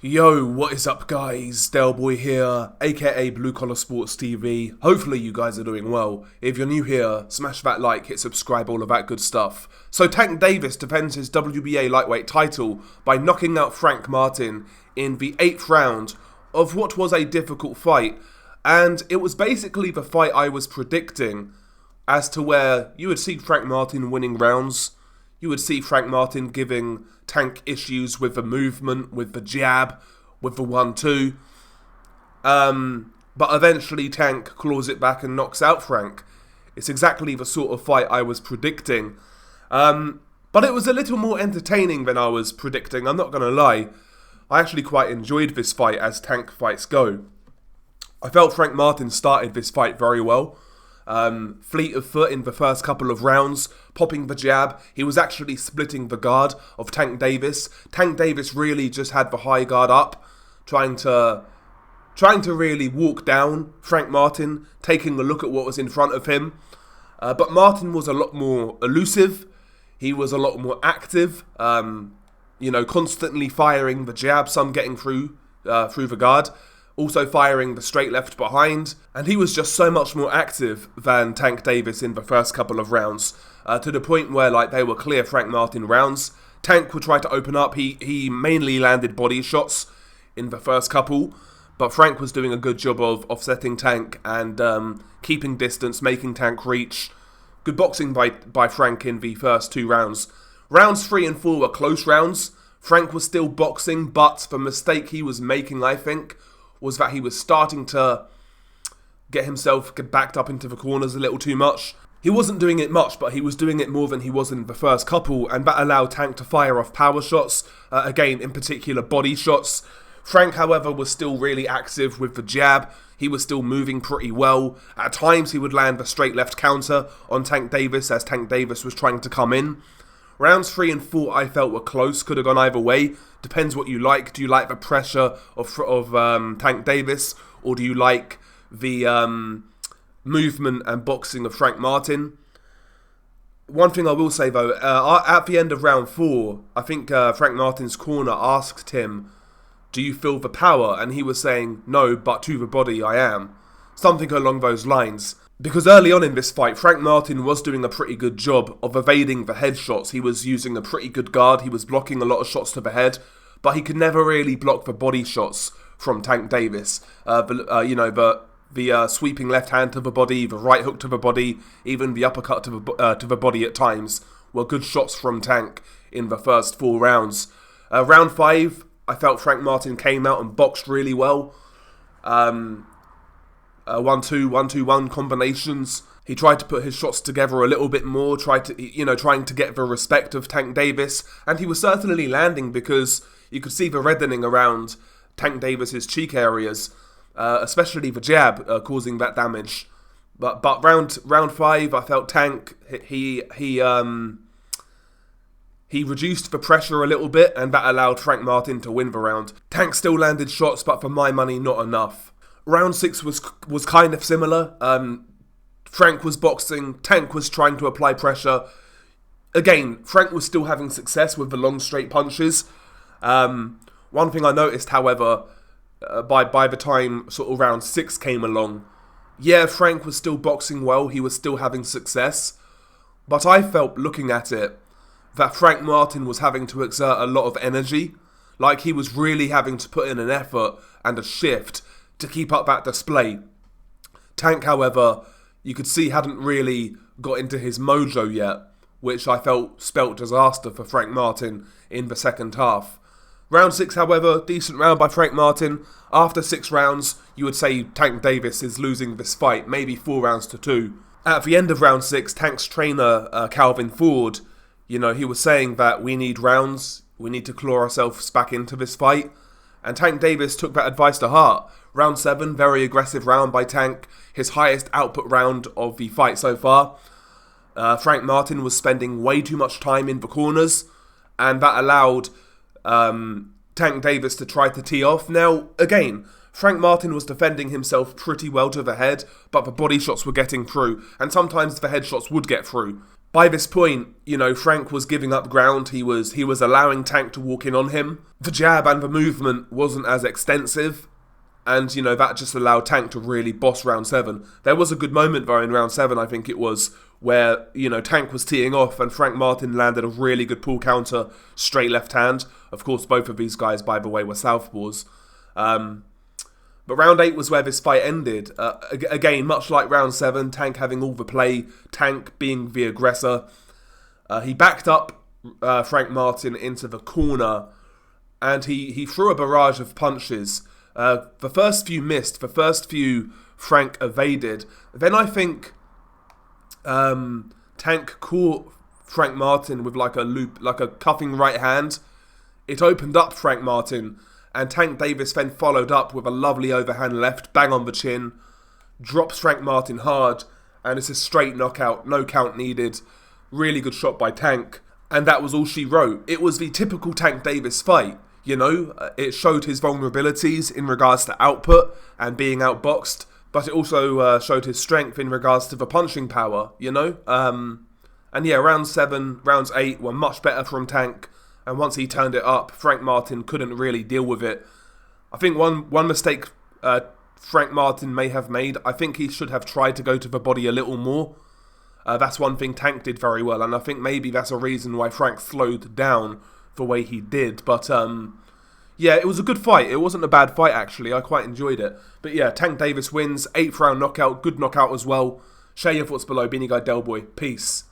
Yo, what is up guys? Delboy here, aka Blue Collar Sports TV. Hopefully you guys are doing well. If you're new here, smash that like, hit subscribe, all of that good stuff. So Tank Davis defends his WBA lightweight title by knocking out Frank Martin in the 8th round of what was a difficult fight. And it was basically the fight I was predicting, as to where you would see Frank Martin winning rounds. You would see Frank Martin giving Tank issues with the movement, with the jab, with the 1-2. But eventually Tank claws it back and knocks out Frank. It's exactly the sort of fight I was predicting. But it was a little more entertaining than I was predicting, I'm not going to lie. I actually quite enjoyed this fight as Tank fights go. I felt Frank Martin started this fight very well. Fleet of foot in the first couple of rounds, popping the jab. He was actually splitting the guard of Tank Davis. Tank Davis really just had the high guard up, trying to really walk down Frank Martin, taking a look at what was in front of him. But Martin was a lot more elusive. He was a lot more active, constantly firing the jab, some getting through the guard. Also firing the straight left behind, and he was just so much more active than Tank Davis in the first couple of rounds, to the point where they were clear Frank Martin rounds. Tank would try to open up. He mainly landed body shots in the first couple, but Frank was doing a good job of offsetting Tank and keeping distance, making Tank reach. Good boxing by Frank in the first 2 rounds. Rounds 3 and 4 were close rounds. Frank was still boxing, but the mistake he was making, I think, was that he was starting to get himself backed up into the corners a little too much. He wasn't doing it much, but he was doing it more than he was in the first couple, and that allowed Tank to fire off power shots, again, in particular body shots. Frank, however, was still really active with the jab. He was still moving pretty well. At times, he would land the straight left counter on Tank Davis as Tank Davis was trying to come in. Rounds 3 and 4 I felt were close, could have gone either way. Depends what you like. Do you like the pressure of Tank Davis, or do you like the movement and boxing of Frank Martin? One thing I will say though, at the end of round 4, I think Frank Martin's corner asked him, "Do you feel the power?" And he was saying, "No, but to the body I am." Something along those lines. Because early on in this fight, Frank Martin was doing a pretty good job of evading the headshots. He was using a pretty good guard. He was blocking a lot of shots to the head, but he could never really block the body shots from Tank Davis. The sweeping left hand to the body, the right hook to the body, even the uppercut to the body at times were good shots from Tank in the first 4 rounds. Round 5, I felt Frank Martin came out and boxed really well. 1-2, 1-2-1 combinations. He tried to put his shots together a little bit more, trying to get the respect of Tank Davis, and he was certainly landing because you could see the reddening around Tank Davis's cheek areas, especially the jab causing that damage. But round 5, I felt Tank he reduced the pressure a little bit, and that allowed Frank Martin to win the round. Tank still landed shots, but for my money, not enough. Round 6 was kind of similar. Frank was boxing, Tank was trying to apply pressure. Again, Frank was still having success with the long straight punches. One thing I noticed, however, by the time sort of round 6 came along, yeah, Frank was still boxing well, he was still having success, but I felt, looking at it, that Frank Martin was having to exert a lot of energy. Like he was really having to put in an effort and a shift to keep up that display. Tank, however, you could see hadn't really got into his mojo yet, which I felt spelt disaster for Frank Martin in the second half. Round 6, however, decent round by Frank Martin. After 6 rounds, you would say Tank Davis is losing this fight, maybe 4 rounds to 2. At the end of round 6, Tank's trainer, Calvin Ford, he was saying that we need rounds, we need to claw ourselves back into this fight. And Tank Davis took that advice to heart. Round 7, very aggressive round by Tank, his highest output round of the fight so far. Frank Martin was spending way too much time in the corners, and that allowed Tank Davis to try to tee off. Now, again, Frank Martin was defending himself pretty well to the head, but the body shots were getting through, and sometimes the head shots would get through. By this point, you know, Frank was giving up ground. He was allowing Tank to walk in on him. The jab and the movement wasn't as extensive. And, you know, that just allowed Tank to really boss round 7. There was a good moment, though, in round 7, I think it was, where, you know, Tank was teeing off and Frank Martin landed a really good pull counter, straight left hand. Of course, both of these guys, by the way, were southpaws. But round 8 was where this fight ended. Again, much like round 7, Tank having all the play, Tank being the aggressor. He backed up Frank Martin into the corner and he threw a barrage of punches. The first few missed, the first few Frank evaded. Then I think Tank caught Frank Martin with like a cuffing right hand. It opened up Frank Martin. And Tank Davis then followed up with a lovely overhand left, bang on the chin, drops Frank Martin hard, and it's a straight knockout, no count needed. Really good shot by Tank, and that was all she wrote. It was the typical Tank Davis fight, you know. It showed his vulnerabilities in regards to output and being outboxed, but it also showed his strength in regards to the punching power, you know. And yeah, round 7, rounds 8 were much better from Tank. And once he turned it up, Frank Martin couldn't really deal with it. I think one mistake Frank Martin may have made, I think he should have tried to go to the body a little more. That's one thing Tank did very well, and I think maybe that's a reason why Frank slowed down the way he did. But yeah, it was a good fight. It wasn't a bad fight, actually. I quite enjoyed it. But yeah, Tank Davis wins, 8th round knockout, good knockout as well. Share your thoughts below. Beanie Guy Del Boy. Peace.